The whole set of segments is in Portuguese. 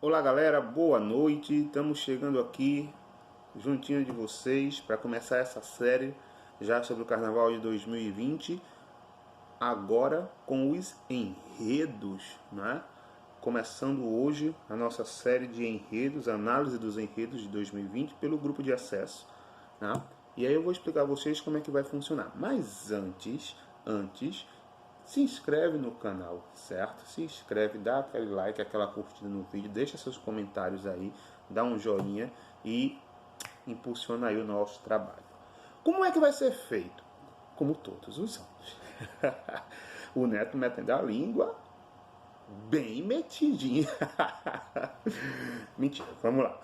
Olá galera, boa noite, estamos chegando aqui juntinho de vocês para começar essa série já sobre o Carnaval de 2020, agora com os enredos, né? Começando hoje a nossa série de enredos, análise dos enredos de 2020 pelo grupo de acesso, né? E aí eu vou explicar a vocês como é que vai funcionar, mas antes se inscreve no canal, certo? Se inscreve, dá aquele like, aquela curtida no vídeo, deixa seus comentários aí, dá um joinha e impulsiona aí o nosso trabalho. Como é que vai ser feito? Como todos os anos. O Neto metendo a língua bem metidinha. Mentira, vamos lá.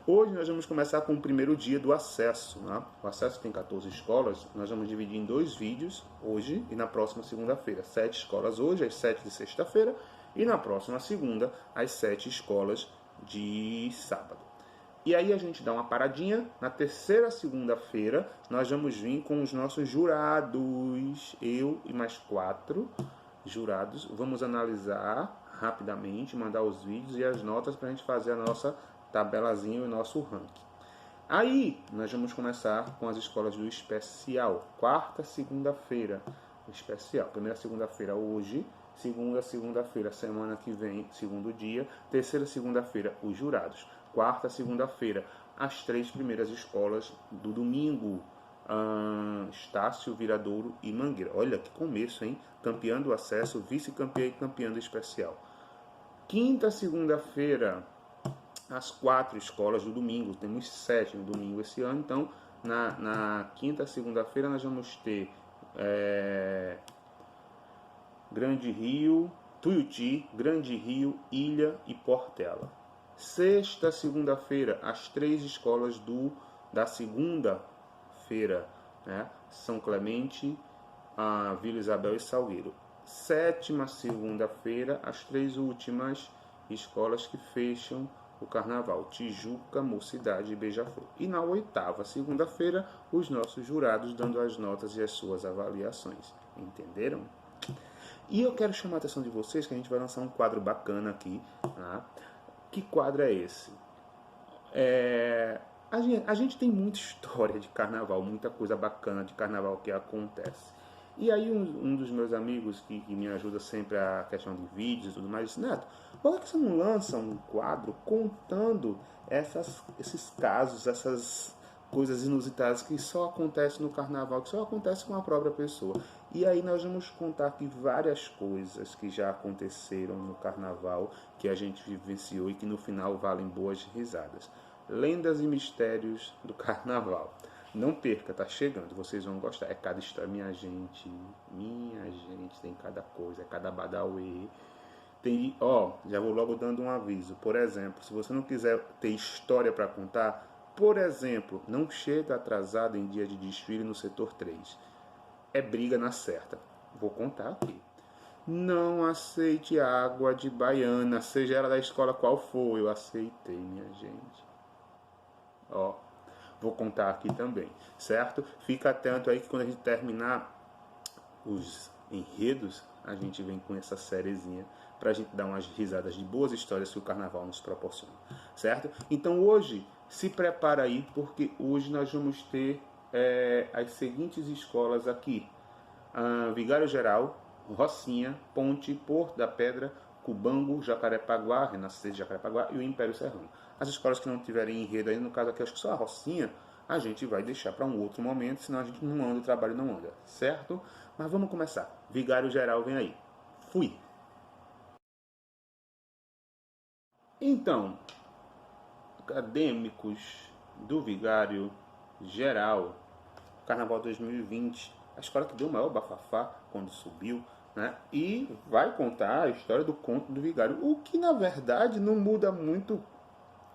Hoje nós vamos começar com o primeiro dia do acesso, né? O acesso tem 14 escolas, nós vamos dividir em 2 vídeos, hoje e na próxima segunda-feira. 7 escolas hoje, às 7 de sexta-feira, e na próxima segunda, às 7 escolas de sábado. E aí a gente dá uma paradinha, na terceira segunda-feira, nós vamos vir com os nossos jurados, eu e mais 4 jurados, vamos analisar rapidamente, mandar os vídeos e as notas para a gente fazer a nossa tabelazinha e o nosso ranking. Aí nós vamos começar com as escolas do especial, quarta segunda-feira, especial, primeira segunda-feira hoje, segunda-feira semana que vem, segundo dia, terceira segunda-feira os jurados, quarta segunda-feira as 3 primeiras escolas do domingo, Estácio, Viradouro e Mangueira. Olha que começo, hein? Campeã do acesso, vice-campeã e campeã do especial. Quinta segunda-feira, as 4 escolas do domingo. Temos 7 no domingo esse ano. Então, na quinta segunda-feira, nós vamos ter Grande Rio, Tuiuti, Grande Rio, Ilha e Portela. Sexta segunda-feira, as 3 escolas da segunda-feira, né? São Clemente, a Vila Isabel e Salgueiro. Sétima segunda-feira, as 3 últimas escolas que fecham o carnaval: Tijuca, Mocidade e Beija-Flor. E na oitava segunda-feira, os nossos jurados dando as notas e as suas avaliações. Entenderam? E eu quero chamar a atenção de vocês que a gente vai lançar um quadro bacana aqui, né? Que quadro é esse? A gente tem muita história de carnaval, muita coisa bacana de carnaval que acontece. E aí um dos meus amigos que me ajuda sempre a questão de vídeos e tudo mais disse: Neto, por que você não lança um quadro contando esses casos, essas coisas inusitadas que só acontecem no carnaval, que só acontecem com a própria pessoa? E aí nós vamos contar aqui várias coisas que já aconteceram no carnaval, que a gente vivenciou e que no final valem boas risadas. Lendas e mistérios do carnaval. Não perca, tá chegando, vocês vão gostar. É cada história, minha gente, tem cada coisa, é cada badauê. Tem, já vou logo dando um aviso. Por exemplo, se você não quiser ter história para contar, por exemplo, não chega atrasado em dia de desfile no setor 3. É briga na certa. Vou contar aqui. Não aceite água de baiana, seja ela da escola qual for. Eu aceitei, minha gente. Vou contar aqui também, certo? Fica atento aí que quando a gente terminar os enredos, a gente vem com essa sériezinha pra gente dar umas risadas de boas histórias que o carnaval nos proporciona, certo? Então hoje, se prepara aí, porque hoje nós vamos ter as seguintes escolas aqui: Vigário Geral, Rocinha, Ponte, Porto da Pedra, Cubango, Jacarepaguá, Renascença de Jacarepaguá e o Império Serrano. As escolas que não tiverem enredo aí, no caso aqui, acho que só a Rocinha, a gente vai deixar para um outro momento, senão a gente não anda, o trabalho não anda, certo? Mas vamos começar. Vigário Geral vem aí. Fui! Então, acadêmicos do Vigário Geral, Carnaval 2020, a escola que deu o maior bafafá quando subiu, né? E vai contar a história do conto do Vigário, o que na verdade não muda muito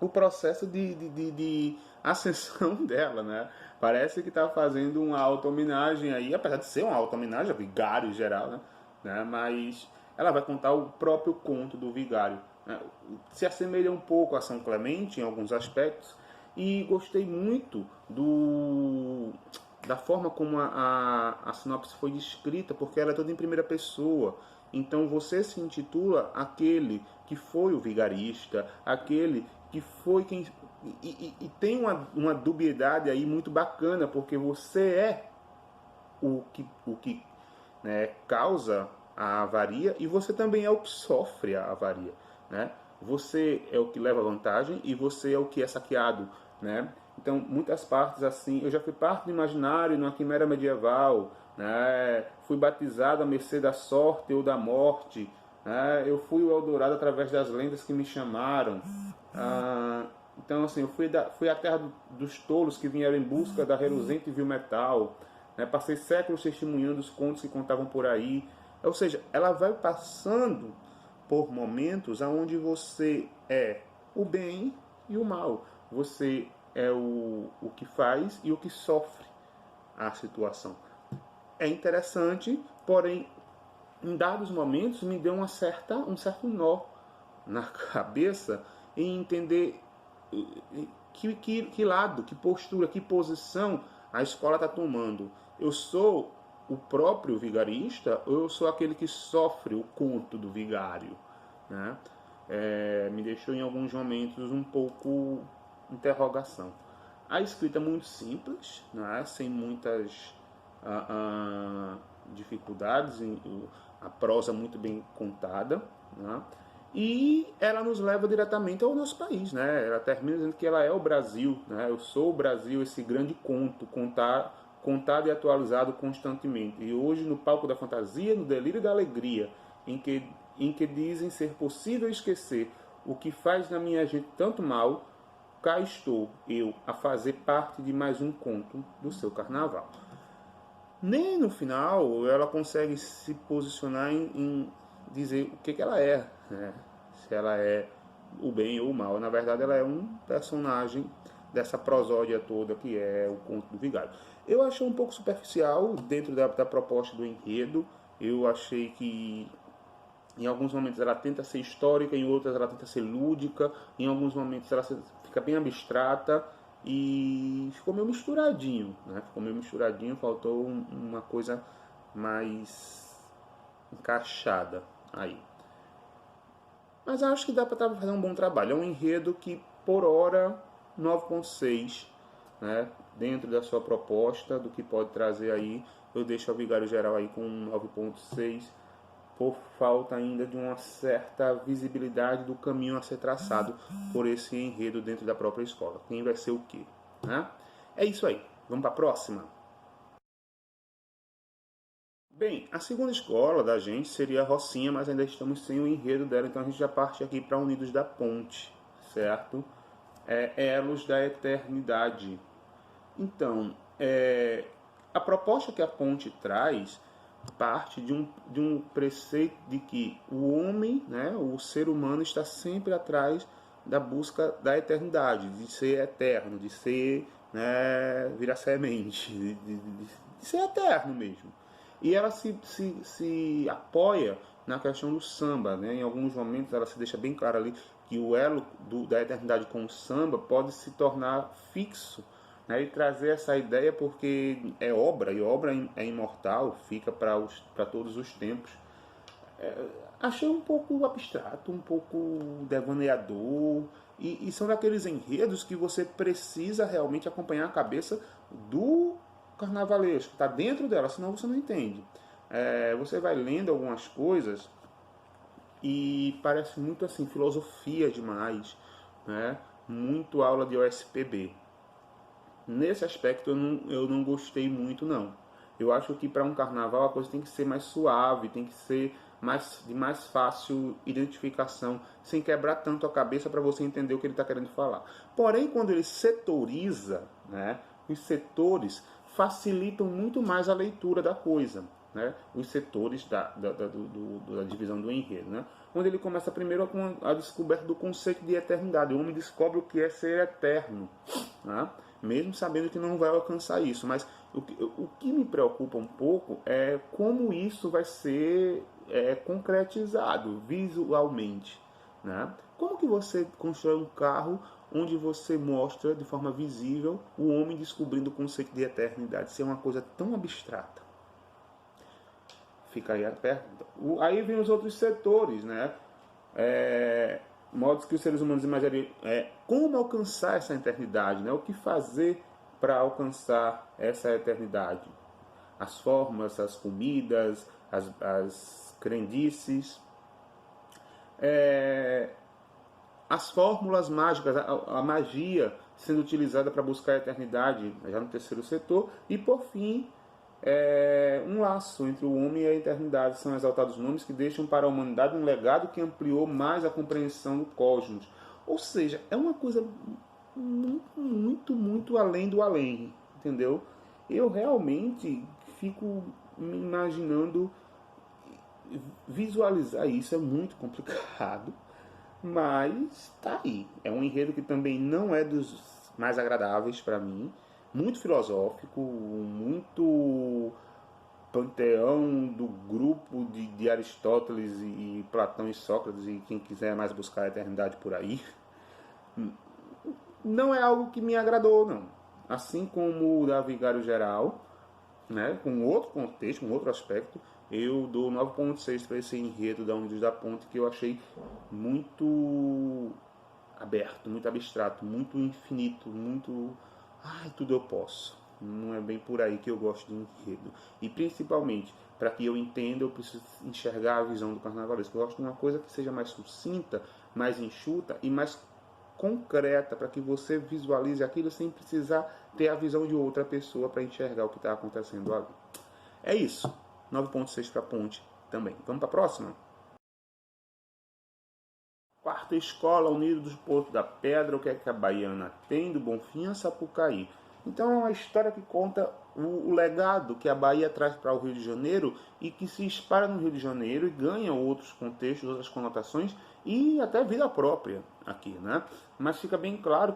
o processo de ascensão dela, né? Parece que está fazendo uma auto-homenagem aí, apesar de ser uma auto-homenagem, Vigário Geral, né? Mas ela vai contar o próprio conto do Vigário, né? Se assemelha um pouco a São Clemente em alguns aspectos, e gostei muito da forma como a sinopse foi descrita, porque ela é toda em primeira pessoa. Então você se intitula aquele que foi o vigarista, aquele que foi quem... E tem uma dubiedade aí muito bacana, porque você é o que né, causa a avaria e você também é o que sofre a avaria. Né? Você é o que leva vantagem e você é o que é saqueado. Né? Então, muitas partes assim, eu já fui parte do imaginário numa quimera medieval, né? Fui batizado à mercê da sorte ou da morte, né? Eu fui o Eldorado através das lendas que me chamaram. Então, assim, eu fui à terra dos tolos que vieram em busca da reluzente vil metal. Né? Passei séculos testemunhando os contos que contavam por aí. Ou seja, ela vai passando por momentos onde você é o bem e o mal. Você é o que faz e o que sofre a situação. É interessante, porém, em dados momentos me deu um certo nó na cabeça em entender que lado, que postura, que posição a escola está tomando. Eu sou o próprio vigarista ou eu sou aquele que sofre o conto do vigário? Né? Me deixou em alguns momentos um pouco interrogação. A escrita é muito simples, né? Sem muitas dificuldades, a prosa muito bem contada, né? E ela nos leva diretamente ao nosso país, né? Ela termina dizendo que ela é o Brasil, né? Eu sou o Brasil, esse grande conto, contado e atualizado constantemente. E hoje, no palco da fantasia, no delírio da alegria, em que dizem ser possível esquecer o que faz na minha gente tanto mal, cá estou eu a fazer parte de mais um conto do seu carnaval. Nem no final ela consegue se posicionar em dizer o que ela é, né? Se ela é o bem ou o mal. Na verdade, ela é um personagem dessa prosódia toda que é o conto do vigário. Eu achei um pouco superficial dentro da proposta do enredo. Eu achei que em alguns momentos ela tenta ser histórica, em outras ela tenta ser lúdica, em alguns momentos ela fica bem abstrata e ficou meio misturadinho, né? Ficou meio misturadinho, faltou uma coisa mais encaixada aí. Mas acho que dá para fazer um bom trabalho. É um enredo que, por hora, 9.6, né? Dentro da sua proposta, do que pode trazer aí, eu deixo o Vigário Geral aí com 9.6, por falta ainda de uma certa visibilidade do caminho a ser traçado por esse enredo dentro da própria escola. Quem vai ser o quê? Né? É isso aí. Vamos para a próxima? Bem, a segunda escola da gente seria a Rocinha, mas ainda estamos sem o enredo dela, então a gente já parte aqui para Unidos da Ponte, certo? Elos da Eternidade. Então, a proposta que a Ponte traz parte de um preceito de que o homem, né, o ser humano, está sempre atrás da busca da eternidade, de ser eterno, de ser, né, virar semente, de ser eterno mesmo. E ela se apoia na questão do samba, né? Em alguns momentos ela se deixa bem claro ali que o elo da eternidade com o samba pode se tornar fixo, né? E trazer essa ideia porque é obra, e obra é imortal, fica para todos os tempos. Achei um pouco abstrato, um pouco devaneador, e são daqueles enredos que você precisa realmente acompanhar a cabeça do carnavalesco, está dentro dela, senão você não entende. Você vai lendo algumas coisas e parece muito assim, filosofia demais, né? Muito aula de OSPB. Nesse aspecto eu não gostei muito não. Eu acho que para um carnaval a coisa tem que ser mais suave, tem que ser de mais fácil identificação, sem quebrar tanto a cabeça para você entender o que ele está querendo falar. Porém, quando ele setoriza, né, os setores facilitam muito mais a leitura da coisa. Né, os setores da divisão do enredo. Né, onde ele começa primeiro com a descoberta do conceito de eternidade. O homem descobre o que é ser eterno. Né, mesmo sabendo que não vai alcançar isso. Mas o que me preocupa um pouco é como isso vai ser concretizado visualmente. Né? Como que você constrói um carro onde você mostra de forma visível o homem descobrindo o conceito de eternidade? Isso é uma coisa tão abstrata. Fica aí a pergunta. Aí vem os outros setores, né? Modos que os seres humanos imaginariam. Como alcançar essa eternidade, né? O que fazer para alcançar essa eternidade? As formas, as comidas, as crendices, as fórmulas mágicas, a magia sendo utilizada para buscar a eternidade, já no terceiro setor, e por fim, um laço entre o homem e a eternidade. São exaltados nomes que deixam para a humanidade um legado que ampliou mais a compreensão do cosmos. Ou seja, é uma coisa muito, muito, muito além do além, entendeu? Eu realmente fico me imaginando, visualizar isso é muito complicado, mas tá aí. É um enredo que também não é dos mais agradáveis para mim, muito filosófico, muito panteão do grupo de Aristóteles e Platão e Sócrates e quem quiser mais buscar a eternidade por aí. Não é algo que me agradou, não. Assim como o da Vigário Geral, né, com outro contexto, com outro aspecto, eu dou 9,6 para esse enredo da Unidos da Ponte, que eu achei muito aberto, muito abstrato, muito infinito, muito... Ai, tudo eu posso. Não é bem por aí que eu gosto de enredo. E principalmente, para que eu entenda, eu preciso enxergar a visão do carnavalesco. Eu gosto de uma coisa que seja mais sucinta, mais enxuta e mais concreta, para que você visualize aquilo sem precisar ter a visão de outra pessoa para enxergar o que está acontecendo ali. É isso. 9,6 para a Ponte também. Vamos para a próxima? Quarta escola, Unido dos Portos da Pedra, o que é que a Baiana tem do Bonfim a Sapucaí. Então é uma história que conta o legado que a Bahia traz para o Rio de Janeiro e que se espalha no Rio de Janeiro e ganha outros contextos, outras conotações e até vida própria aqui, né? Mas fica bem claro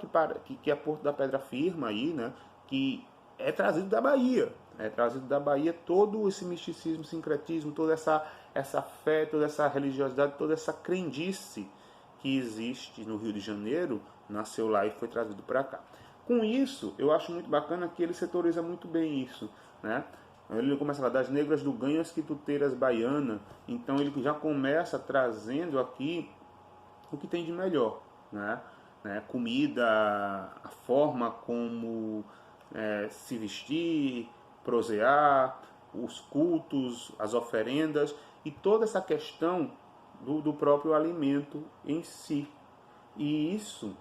que a Porto da Pedra afirma aí, né, que é trazido da Bahia. É trazido da Bahia todo esse misticismo, sincretismo, toda essa fé, toda essa religiosidade, toda essa crendice que existe no Rio de Janeiro, nasceu lá e foi trazido para cá. Com isso, eu acho muito bacana que ele setoriza muito bem isso, né? Ele começa a falar das negras do ganho as quituteiras baiana, então ele já começa trazendo aqui o que tem de melhor, né? Comida, a forma como se vestir, prosear, os cultos, as oferendas e toda essa questão do próprio alimento em si. E isso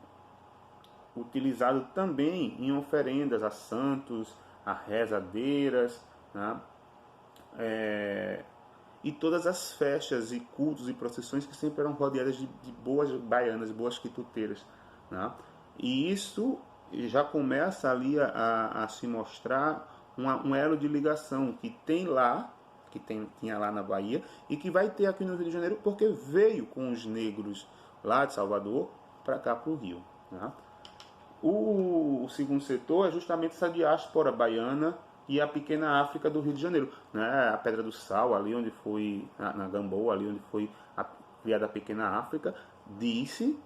utilizado também em oferendas a santos, a rezadeiras, né? E todas as festas e cultos e procissões que sempre eram rodeadas de boas baianas, boas quituteiras, né? E isso já começa ali a se mostrar um elo de ligação que tem lá, tinha lá na Bahia e que vai ter aqui no Rio de Janeiro porque veio com os negros lá de Salvador para cá para o Rio, né? O segundo setor é justamente essa diáspora baiana e a pequena África do Rio de Janeiro, né? A Pedra do Sal, ali onde foi, na Gamboa, ali onde foi criada a pequena África, disse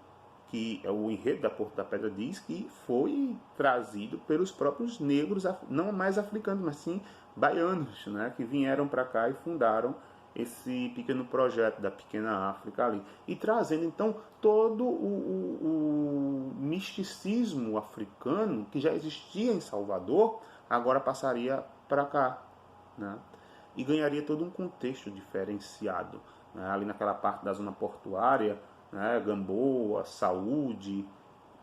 que o enredo da Porto da Pedra diz que foi trazido pelos próprios negros, não mais africanos, mas sim baianos, né? Que vieram para cá e fundaram esse pequeno projeto da pequena África ali. E trazendo então todo o misticismo africano que já existia em Salvador, agora passaria para cá, né? E ganharia todo um contexto diferenciado, né? Ali naquela parte da zona portuária, né? Gamboa, Saúde,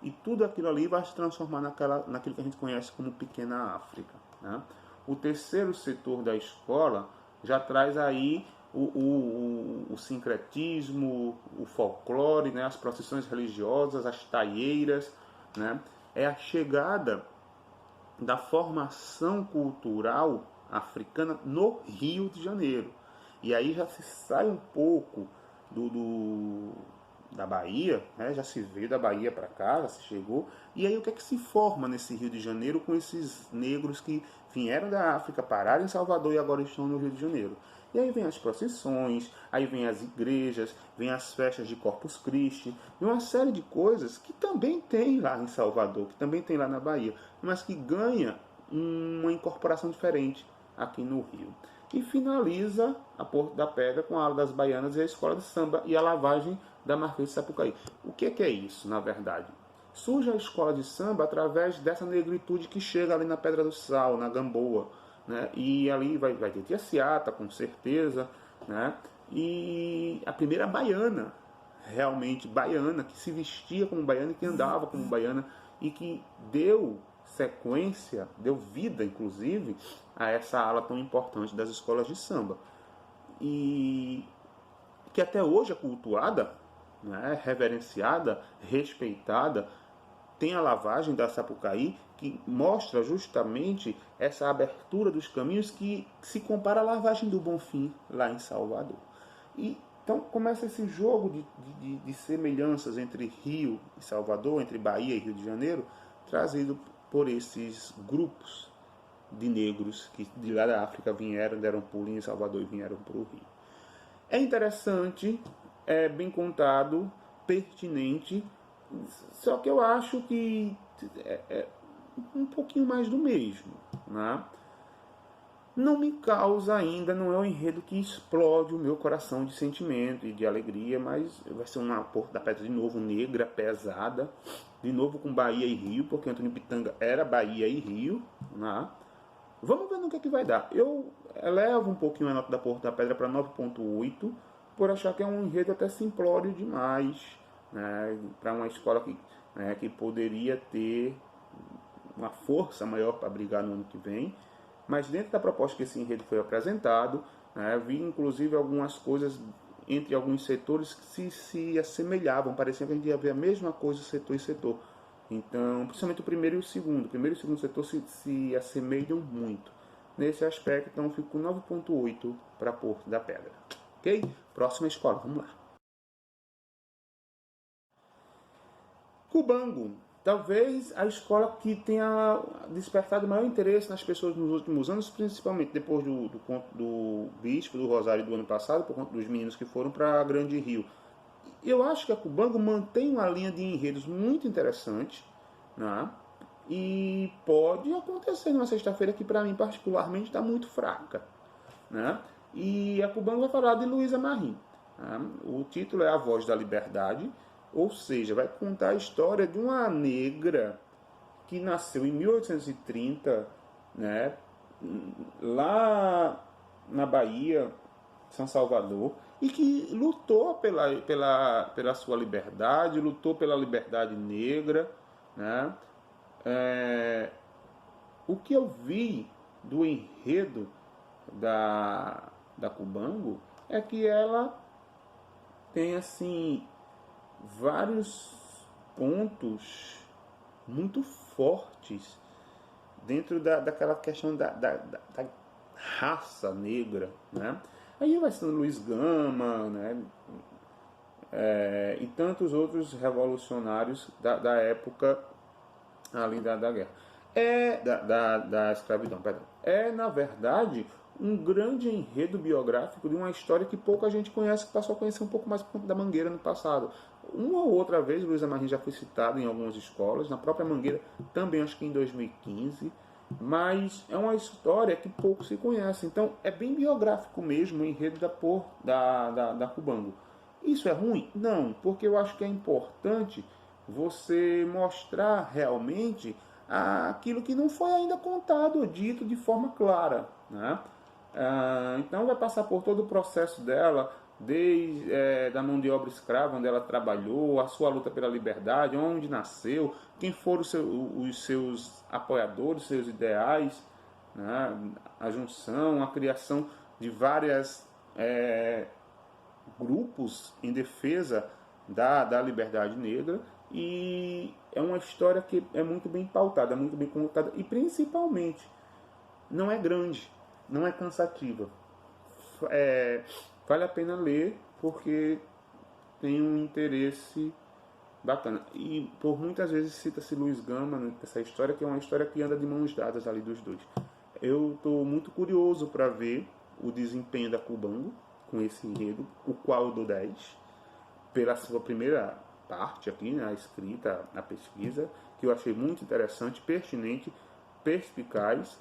e tudo aquilo ali vai se transformar naquilo que a gente conhece como pequena África, né? O terceiro setor da escola já traz aí o sincretismo, o folclore, né? As procissões religiosas, as taieiras, né? É a chegada da formação cultural africana no Rio de Janeiro. E aí já se sai um pouco da Bahia, né? Já se veio da Bahia para cá, já se chegou. E aí o que é que se forma nesse Rio de Janeiro com esses negros que vieram da África, pararam em Salvador e agora estão no Rio de Janeiro? E aí vem as procissões, aí vem as igrejas, vem as festas de Corpus Christi, e uma série de coisas que também tem lá em Salvador, que também tem lá na Bahia, mas que ganha uma incorporação diferente aqui no Rio. e finaliza a Porto da Pedra com a ala das baianas e a escola de samba e a lavagem da Marquês de Sapucaí. O que é isso, na verdade? Surge a escola de samba através dessa negritude que chega ali na Pedra do Sal, na Gamboa, né? E ali vai ter Tia Ciata, com certeza, né? E a primeira baiana, realmente baiana, que se vestia como baiana e que andava como baiana e que deu sequência, deu vida, inclusive, a essa ala tão importante das escolas de samba. E que até hoje é cultuada, né, reverenciada, respeitada, tem a lavagem da Sapucaí, que mostra justamente essa abertura dos caminhos que se compara à lavagem do Bonfim, lá em Salvador. E então começa esse jogo de semelhanças entre Rio e Salvador, entre Bahia e Rio de Janeiro, trazido por esses grupos de negros que de lá da África vieram, deram pulinho em Salvador e vieram para o Rio. É interessante, é bem contado, pertinente, só que eu acho que é um pouquinho mais do mesmo, né? Não me causa ainda, não é um enredo que explode o meu coração de sentimento e de alegria, mas vai ser uma Porto da Pedra de novo, negra, pesada, de novo com Bahia e Rio, porque Antônio Pitanga era Bahia e Rio, né? Vamos ver no que vai dar. Eu elevo um pouquinho a nota da Porto da Pedra para 9,8, por achar que é um enredo até simplório demais, né, para uma escola que poderia ter uma força maior para brigar no ano que vem. Mas dentro da proposta que esse enredo foi apresentado, né, vi inclusive algumas coisas entre alguns setores que se assemelhavam, parecia que a gente ia ver a mesma coisa setor em setor. Então, principalmente o primeiro e o segundo. O primeiro e o segundo setor se assemelham muito. Nesse aspecto, então, eu fico com 9,8 para Porto da Pedra. Ok? Próxima escola, vamos lá. Cubango. Talvez a escola que tenha despertado maior interesse nas pessoas nos últimos anos, principalmente depois do conto do Bispo, do Rosário do ano passado, por conta dos meninos que foram para Grande Rio. Eu acho que a Cubango mantém uma linha de enredos muito interessante, né? E pode acontecer numa sexta-feira que para mim particularmente está muito fraca, né? E a Cubango vai falar de Luísa Marim, né? O título é A Voz da Liberdade, ou seja, vai contar a história de uma negra que nasceu em 1830, né? Lá na Bahia, São Salvador, e que lutou pela sua liberdade, lutou pela liberdade negra, né? O que eu vi do enredo da Cubango é que ela tem assim vários pontos muito fortes dentro daquela questão da raça negra, né? Aí vai sendo Luiz Gama, né? E tantos outros revolucionários da época ali da guerra. Da escravidão, perdão. É, na verdade, um grande enredo biográfico de uma história que pouca gente conhece, que passou a conhecer um pouco mais por conta da Mangueira no passado. Uma ou outra vez, Luísa Marim já foi citada em algumas escolas, na própria Mangueira também, acho que em 2015, mas é uma história que pouco se conhece. Então, é bem biográfico mesmo o enredo da Cubango. Isso é ruim? Não, porque eu acho que é importante você mostrar realmente aquilo que não foi ainda contado ou dito de forma clara, né? Então vai passar por todo o processo dela, desde da mão de obra escrava, onde ela trabalhou, a sua luta pela liberdade, onde nasceu, quem foram os seus apoiadores, seus ideais, né? A junção, a criação de várias grupos em defesa da liberdade negra, e é uma história que é muito bem pautada, muito bem contada, e principalmente não é grande, não é cansativa. Vale a pena ler porque tem um interesse bacana. E por muitas vezes cita-se Luiz Gama nessa história, que é uma história que anda de mãos dadas ali dos dois. Eu estou muito curioso para ver o desempenho da Cubango com esse enredo, o qual eu dou 10, pela sua primeira parte aqui, né, a escrita, a pesquisa, que eu achei muito interessante, pertinente, perspicaz,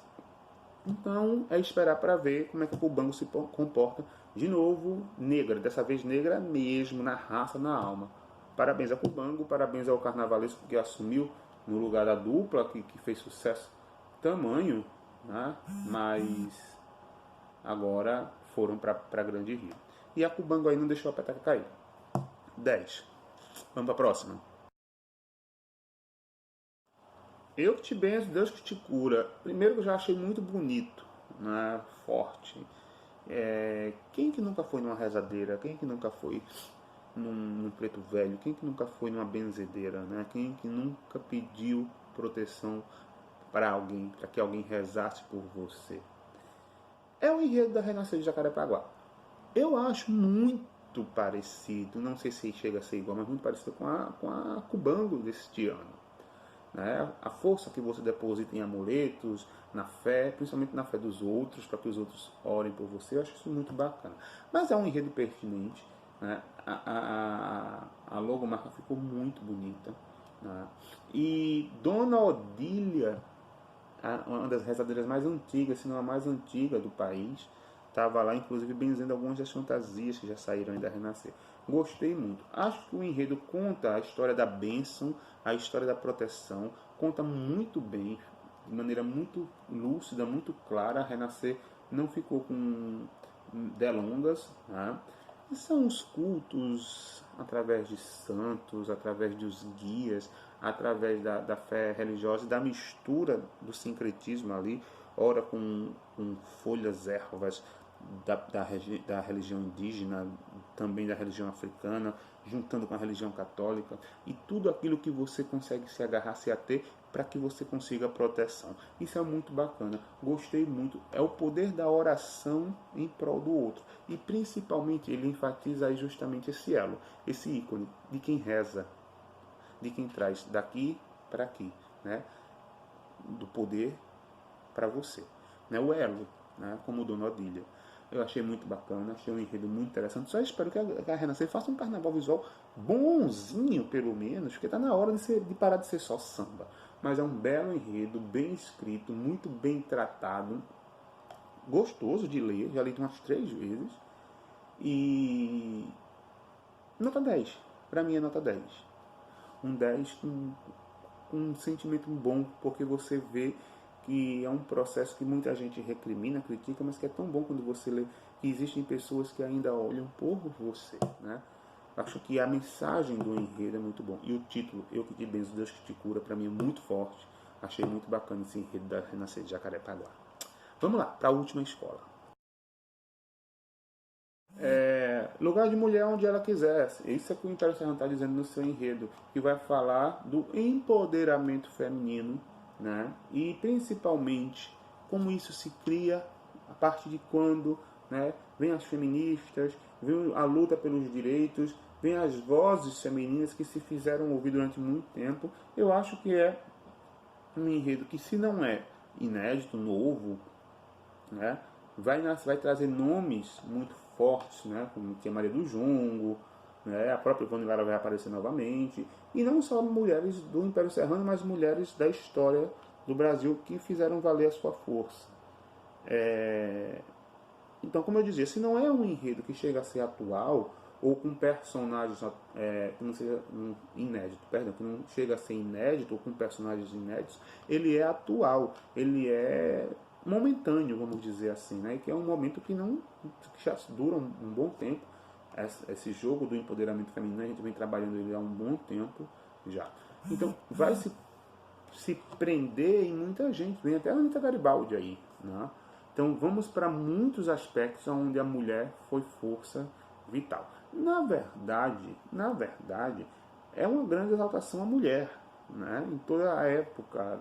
Então é esperar para ver como é que o Cubango se comporta. De novo, negra, dessa vez negra mesmo, na raça, na alma. Parabéns a Cubango, parabéns ao carnavalesco que assumiu no lugar da dupla, que fez sucesso tamanho, né? Mas agora foram para Grande Rio. E a Cubango aí não deixou a peteca cair. 10. Vamos para a próxima. Eu que te benço, Deus que te cura. Primeiro que eu já achei muito bonito, né? Forte. Quem que nunca foi numa rezadeira? Quem que nunca foi num preto velho? Quem que nunca foi numa benzedeira? Né? Quem que nunca pediu proteção para alguém, para que alguém rezasse por você? É o enredo da Renascer de Jacarepaguá. Eu acho muito parecido, não sei se chega a ser igual, mas muito parecido com a Cubango deste ano. Né? A força que você deposita em amuletos, na fé, principalmente na fé dos outros, para que os outros orem por você, eu acho isso muito bacana. Mas é um enredo pertinente, né? A logomarca ficou muito bonita. Né? E Dona Odília, uma das rezadeiras mais antigas, se não a mais antiga do país, estava lá, inclusive, benzendo algumas das fantasias que já saíram ainda a renascer. Gostei muito. Acho que o enredo conta a história da bênção, a história da proteção, conta muito bem, de maneira muito lúcida, muito clara. A renascer não ficou com delongas, né? E são os cultos através de santos, através dos guias, através da fé religiosa e da mistura do sincretismo ali, ora com folhas, ervas da religião indígena, também da religião africana, juntando com a religião católica, e tudo aquilo que você consegue se agarrar, se ater, para que você consiga proteção. Isso é muito bacana, gostei muito. É o poder da oração em prol do outro. E principalmente ele enfatiza aí justamente esse elo, esse ícone de quem reza, de quem traz daqui para aqui, né? Do poder para você, né? O elo, né? Como Dona Odília. Eu achei muito bacana, achei um enredo muito interessante. Só espero que a Renascer faça um carnaval visual bonzinho, pelo menos, porque está na hora de parar de ser só samba. Mas é um belo enredo, bem escrito, muito bem tratado, gostoso de ler, já li umas 3 vezes. E nota 10, para mim é nota 10. Um 10 com um sentimento bom, porque você vê que é um processo que muita gente recrimina, critica, mas que é tão bom quando você lê que existem pessoas que ainda olham por você, né? Acho que a mensagem do enredo é muito bom. E o título, Eu que te benzo, Deus que te cura, para mim é muito forte. Achei muito bacana esse enredo da Renascer de Jacarepaguá. Vamos lá, para a última escola. Lugar de mulher onde ela quiser. Isso é o que o Império Serrano está dizendo no seu enredo, que vai falar do empoderamento feminino, né? E principalmente como isso se cria, a partir de quando, né? Vem as feministas, vem a luta pelos direitos, vem as vozes femininas que se fizeram ouvir durante muito tempo. Eu acho que é um enredo que, se não é inédito, novo, né? Vai trazer nomes muito fortes, né? Como que a Maria do Jongo, né? A própria Ivone Lara vai aparecer novamente. E não só mulheres do Império Serrano, mas mulheres da história do Brasil que fizeram valer a sua força. Então, como eu dizia, se não é um enredo que chega a ser atual, ou com personagens que não seja inédito, perdão, que não chega a ser inédito ou com personagens inéditos, ele é atual, ele é momentâneo, vamos dizer assim, né? Que é um momento que já dura um bom tempo. Esse jogo do empoderamento feminino, a gente vem trabalhando ele há um bom tempo já. Então, vai se prender em muita gente, vem até a Anitta Garibaldi aí, né? Então vamos para muitos aspectos onde a mulher foi força vital. Na verdade, é uma grande exaltação à mulher, né? Em toda a época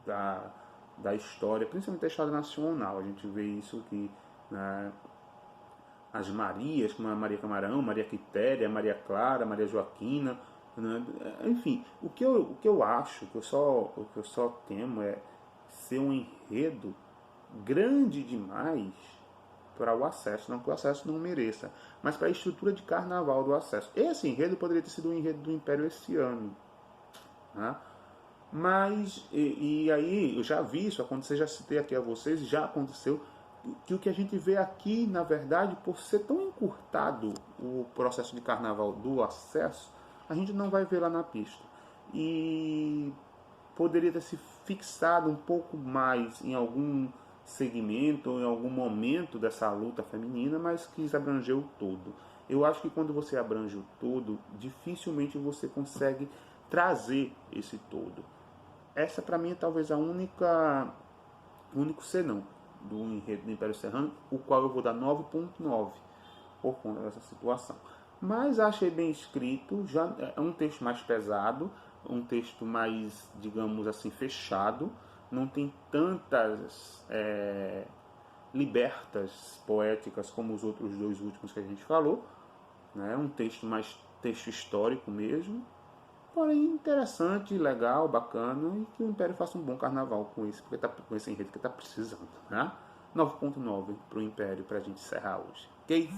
da história, principalmente da história nacional, a gente vê isso que, né, as Marias, como a Maria Camarão, Maria Quitéria, Maria Clara, Maria Joaquina, né? Enfim, o que eu acho, o que eu só temo é ser um enredo grande demais para o acesso, não que o acesso não mereça, mas para a estrutura de carnaval do acesso. Esse enredo poderia ter sido um enredo do Império esse ano, né? Mas, e aí, eu já vi isso acontecer, já citei aqui a vocês, já aconteceu, que o que a gente vê aqui, na verdade, por ser tão encurtado o processo de carnaval do acesso, a gente não vai ver lá na pista. E poderia ter se fixado um pouco mais em algum segmento ou em algum momento dessa luta feminina, mas quis abranger o todo. Eu acho que quando você abrange o todo, dificilmente você consegue trazer esse todo. Essa para mim é talvez a única o único senão do enredo do Império Serrano, o qual eu vou dar 9.9 por conta dessa situação. Mas achei bem escrito, já é um texto mais pesado, um texto mais, digamos assim, fechado, não tem tantas libertas poéticas como os outros dois últimos que a gente falou, né? Um texto mais texto histórico mesmo, porém interessante, legal, bacana, e que o Império faça um bom carnaval com isso, porque tá com esse enredo que está precisando, né? 9.9 para o Império, para a gente encerrar hoje, ok?